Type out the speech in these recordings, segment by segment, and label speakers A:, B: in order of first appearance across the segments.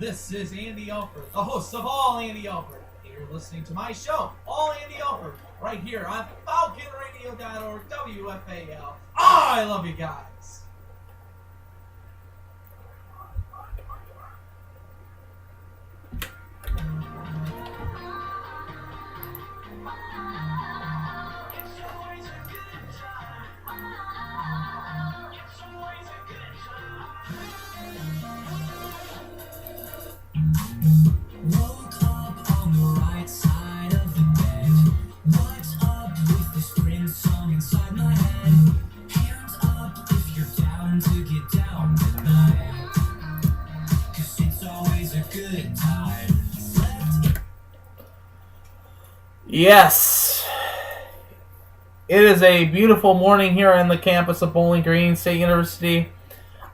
A: This is Andy Alfred, the host of All Andy Alfred. And you're listening to my show, All Andy Alfred, right here on FalconRadio.org, WFAL. I love you guys.
B: Woke up on the right side of the bed. What's up with this Prince song inside my head? Hands up if you're down to get down tonight. 'Cause it's always a good time.
C: Yes, it is a beautiful morning here on the campus of Bowling Green State University.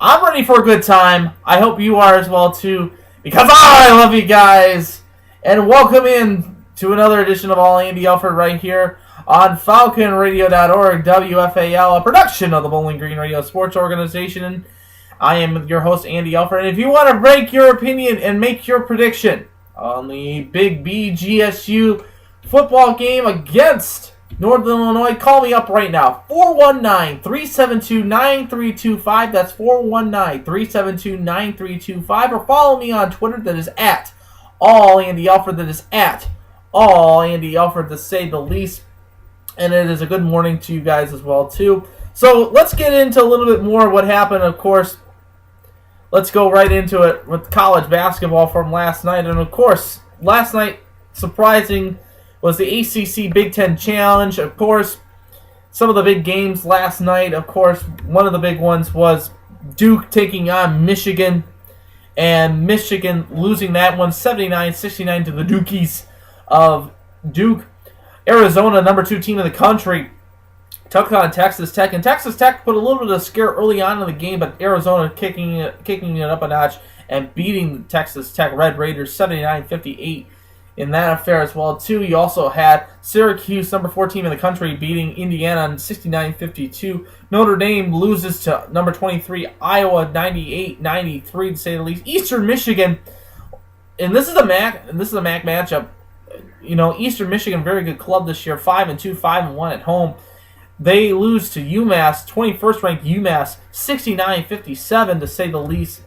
C: I'm ready for a good time. I hope you are as well too, because I love you guys. And welcome in to another edition of All Andy Alfred right here on FalconRadio.org, WFAL, a production of the Bowling Green Radio Sports Organization. I am your host, Andy Alfred. And if you want to break your opinion and make your prediction on the big BGSU football game against Northern Illinois, call me up right now. 419-372-9325. That's 419-372-9325. Or follow me on Twitter. That is at AllAndyAlfred. That is at AllAndyAlfred, to say the least. And it is a good morning to you guys as well, too. So let's get into a little bit more of what happened, of course. Let's go right into it with college basketball from last night. And, of course, last night, surprising, was the ACC Big Ten Challenge. Of course, some of the big games last night, of course, one of the big ones was Duke taking on Michigan, and Michigan losing that one 79-69 to the Dukies of Duke. Arizona, number 2 team in the country, took on Texas Tech, and Texas Tech put a little bit of scare early on in the game, but Arizona kicking it up a notch and beating the Texas Tech Red Raiders 79-58 in that affair as well, too. You also had Syracuse, number 4 team in the country, beating Indiana on 69-52. Notre Dame loses to number 23 Iowa 98-93, to say the least. Eastern Michigan, and this is a MAC matchup. You know, Eastern Michigan, very good club this year, 5-2, 5-1 at home. They lose to UMass, 21st ranked UMass, 69-57, to say the least,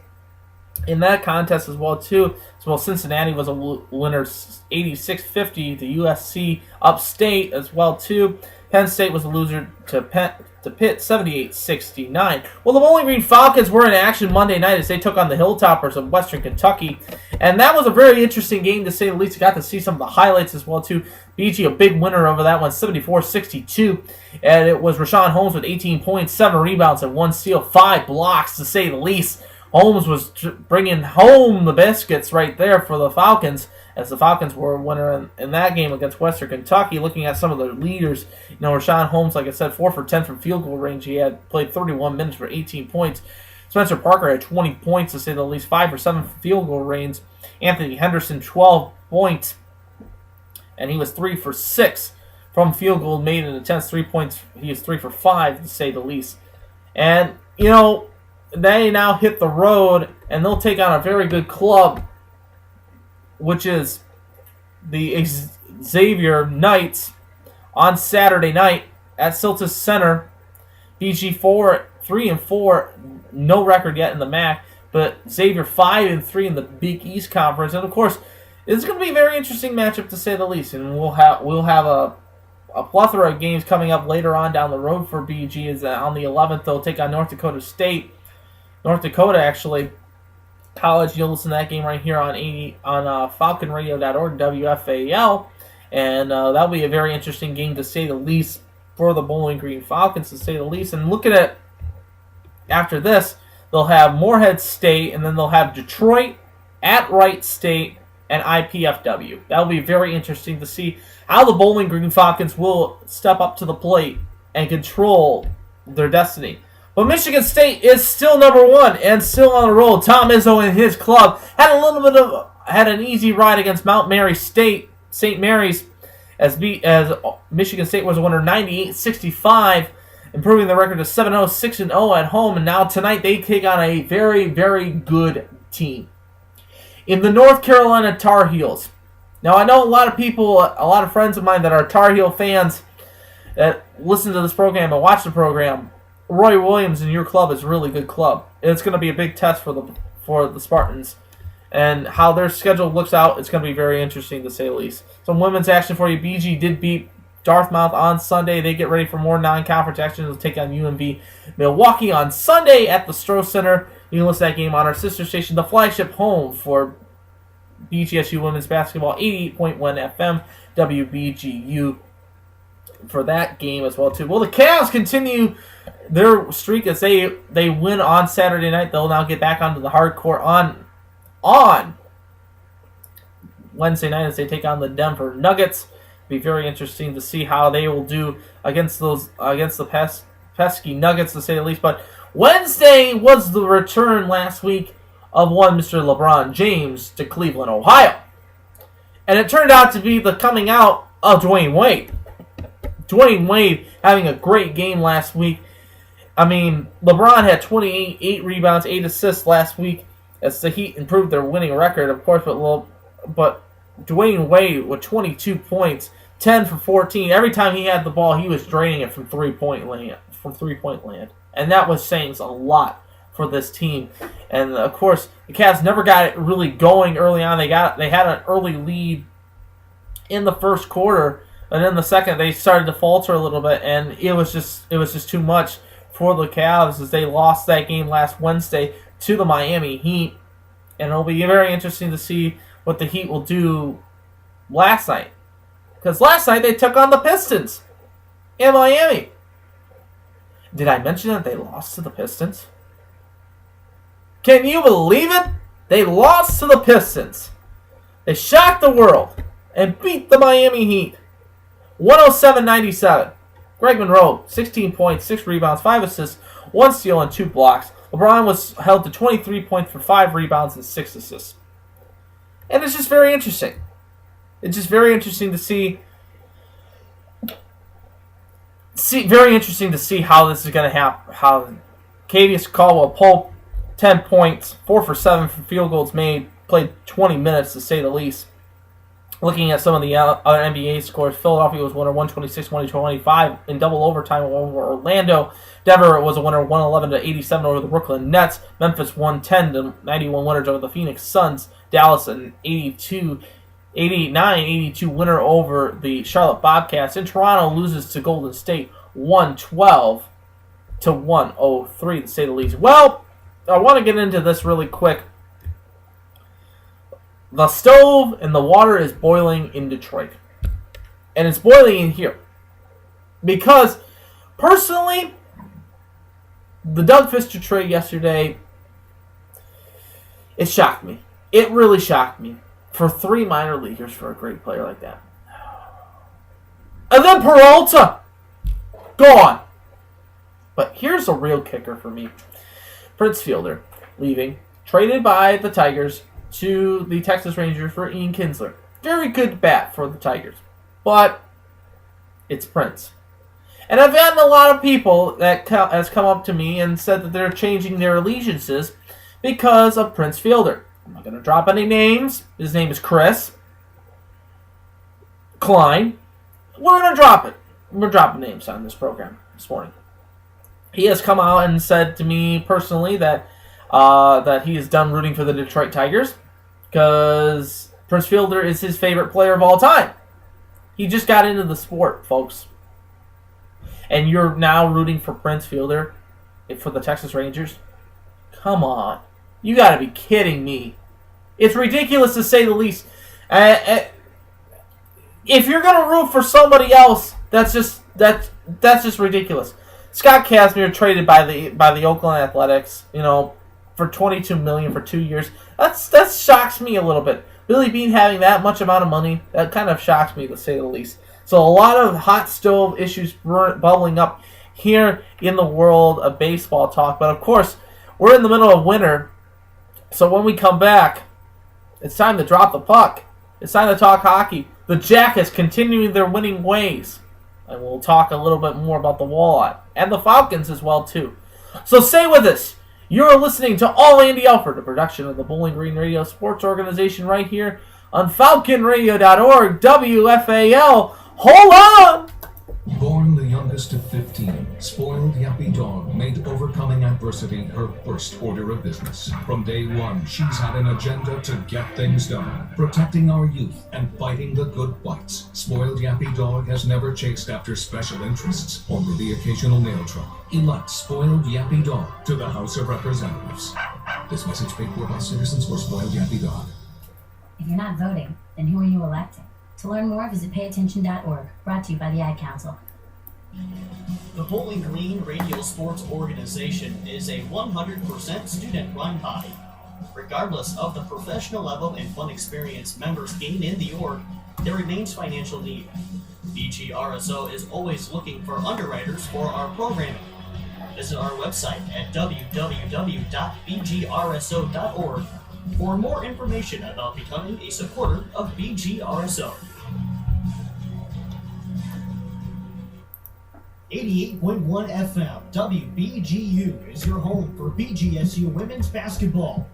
C: in that contest as well, too. As well, Cincinnati was a winner, 86-50 to USC Upstate as well, too. Penn State was a loser to Pitt, 78-69. Well, the Bowling Green Falcons were in action Monday night as they took on the Hilltoppers of Western Kentucky. And that was a very interesting game, to say the least. I got to see some of the highlights as well, too. BG, a big winner over that one, 74-62. And it was Rashawn Holmes with 18 points, 7 rebounds, and 1 steal, 5 blocks, to say the least. Holmes was bringing home the biscuits right there for the Falcons, as the Falcons were a winner in that game against Western Kentucky. Looking at some of the leaders, you know, Rashawn Holmes, like I said, 4 for 10 from field goal range. He had played 31 minutes for 18 points. Spencer Parker had 20 points, to say the least, 5 for 7 from field goal range. Anthony Henderson, 12 points, and he was 3 for 6 from field goal made in attempts. 3 points, he is 3 for 5, to say the least. And, you know, they now hit the road, and they'll take on a very good club, which is the Xavier Knights, on Saturday night at Siltis Center. BG 3-4, no record yet in the MAC, but Xavier 5-3 in the Big East Conference. And of course, it's going to be a very interesting matchup, to say the least. And we'll have a plethora of games coming up later on down the road for BG. Is on the 11th they'll take on North Dakota State. North Dakota, actually, college. You'll listen to that game right here on FalconRadio.org, WFAL, and that'll be a very interesting game, to say the least, for the Bowling Green Falcons, to say the least. And look at it, after this, they'll have Morehead State, and then they'll have Detroit at Wright State and IPFW. That'll be very interesting to see how the Bowling Green Falcons will step up to the plate and control their destiny. But Michigan State is still number 1 and still on the roll. Tom Izzo and his club had an easy ride against Mount Mary State, St. Mary's, as Michigan State was a winner 98-65, improving the record to 7-0, 6-0 at home. And now tonight they take on a very, very good team in the North Carolina Tar Heels. Now, I know a lot of people, a lot of friends of mine that are Tar Heel fans that listen to this program and watch the program. Roy Williams in your club is a really good club. It's going to be a big test for the Spartans. And how their schedule looks out, it's going to be very interesting to say the least. Some women's action for you. BG did beat Dartmouth on Sunday. They get ready for more non-conference action. They'll take on UMV Milwaukee on Sunday at the Stroh Center. You can listen to that game on our sister station, the flagship home for BGSU women's basketball, 88.1 FM, WBGU, for that game as well too. Well, the Cavs continue their streak as they win on Saturday night. They'll now get back onto the hard court on Wednesday night as they take on the Denver Nuggets. Be very interesting to see how they will do against the pesky Nuggets, to say the least. But Wednesday was the return last week of one Mr. LeBron James to Cleveland, Ohio. And it turned out to be the coming out of Dwayne Wade. Dwayne Wade having a great game last week. I mean, LeBron had 28, 8 rebounds, 8 assists last week as the Heat improved their winning record, of course, but Dwayne Wade with 22 points, 10 for 14. Every time he had the ball, he was draining it from three-point land. And that was saying a lot for this team. And of course, the Cavs never got it really going early on. They had an early lead in the first quarter, and in the second they started to falter a little bit, and it was just too much for the Cavs as they lost that game last Wednesday to the Miami Heat. And it'll be very interesting to see what the Heat will do last night. Because last night they took on the Pistons in Miami. Did I mention that they lost to the Pistons? Can you believe it? They lost to the Pistons. They shocked the world and beat the Miami Heat 107-97. Greg Monroe, 16 points, 6 rebounds, 5 assists, 1 steal, and 2 blocks. LeBron was held to 23 points for 5 rebounds and 6 assists. And it's just very interesting. It's just very interesting to see very interesting to see how this is going to happen. How Cadius Caldwell-Pope, 10 points, 4 for 7 from field goals made, played 20 minutes to say the least. Looking at some of the other NBA scores, Philadelphia was winner 126-125 in double overtime over Orlando. Denver was a winner 111-87 over the Brooklyn Nets. Memphis 110-91 winners over the Phoenix Suns. Dallas an 89-82 winner over the Charlotte Bobcats. And Toronto loses to Golden State 112-103 to say the least. Well, I want to get into this really quick. The stove and the water is boiling in Detroit. And it's boiling in here. Because, personally, the Doug Fister trade yesterday, it shocked me. It really shocked me. For 3 minor leaguers for a great player like that. And then Peralta, gone. But here's a real kicker for me. Prince Fielder, leaving, traded by the Tigers to the Texas Rangers for Ian Kinsler. Very good bat for the Tigers. But it's Prince. And I've had a lot of people that has come up to me and said that they're changing their allegiances because of Prince Fielder. I'm not going to drop any names. His name is Chris Klein. We're going to drop it. We're dropping names on this program this morning. He has come out and said to me personally that he is done rooting for the Detroit Tigers because Prince Fielder is his favorite player of all time. He just got into the sport, folks. And you're now rooting for Prince Fielder for the Texas Rangers? Come on. You got to be kidding me. It's ridiculous to say the least. If you're going to root for somebody else, that's just ridiculous. Scott Kazmir traded by the Oakland Athletics, for $22 million for 2 years. That shocks me a little bit. Billy Beane having that much amount of money, that kind of shocks me to say the least. So a lot of hot stove issues bubbling up here in the world of baseball talk. But of course, we're in the middle of winter. So when we come back, it's time to drop the puck. It's time to talk hockey. The Jackets continuing their winning ways. And we'll talk a little bit more about the Walleye. And the Falcons as well, too. So stay with us. You're listening to All Andy Alfred, a production of the Bowling Green Radio Sports Organization right here on FalconRadio.org, WFAL. Hold on!
D: Born the youngest of 15, spoiled yappy dog made overcoming adversity her first order of business. From day one, she's had an agenda to get things done, protecting our youth and fighting the good fights. Spoiled yappy dog has never chased after special interests, only the occasional mail truck. Elect spoiled yappy dog to the House of Representatives. This message paid for by citizens for spoiled yappy dog.
E: If you're not voting, then who are you electing? To learn more, visit payattention.org, brought to you by the Ad Council.
F: The Bowling Green Radio Sports Organization is a 100% student-run body. Regardless of the professional level and fun experience members gain in the org, there remains financial need. BGRSO is always looking for underwriters for our programming. Visit our website at www.bgrso.org for more information about becoming a supporter of BGRSO. 88.1 FM WBGU is your home for BGSU women's basketball.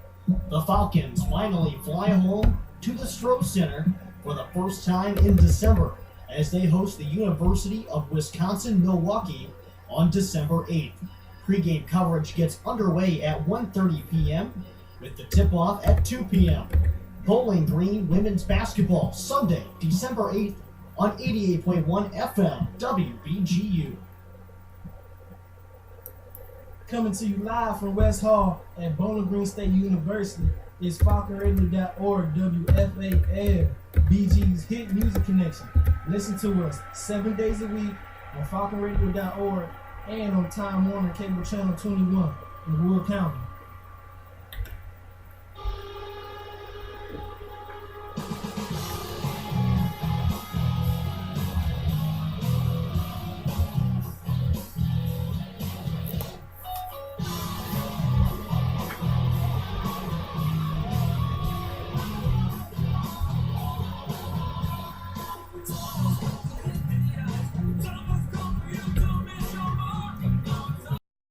F: The Falcons finally fly home to the Stroh Center for the first time in December as they host the University of Wisconsin-Milwaukee on December 8th. Pre-game coverage gets underway at 1:30 p.m. with the tip-off at 2 p.m. Bowling Green women's basketball Sunday, December 8th on 88.1 FM WBGU.
G: Coming to you live from West Hall at Bowling Green State University is FalconRadio.org, WFAL, BG's hit music connection. Listen to us 7 days a week on FalconRadio.org and on Time Warner Cable Channel 21 in Wood County.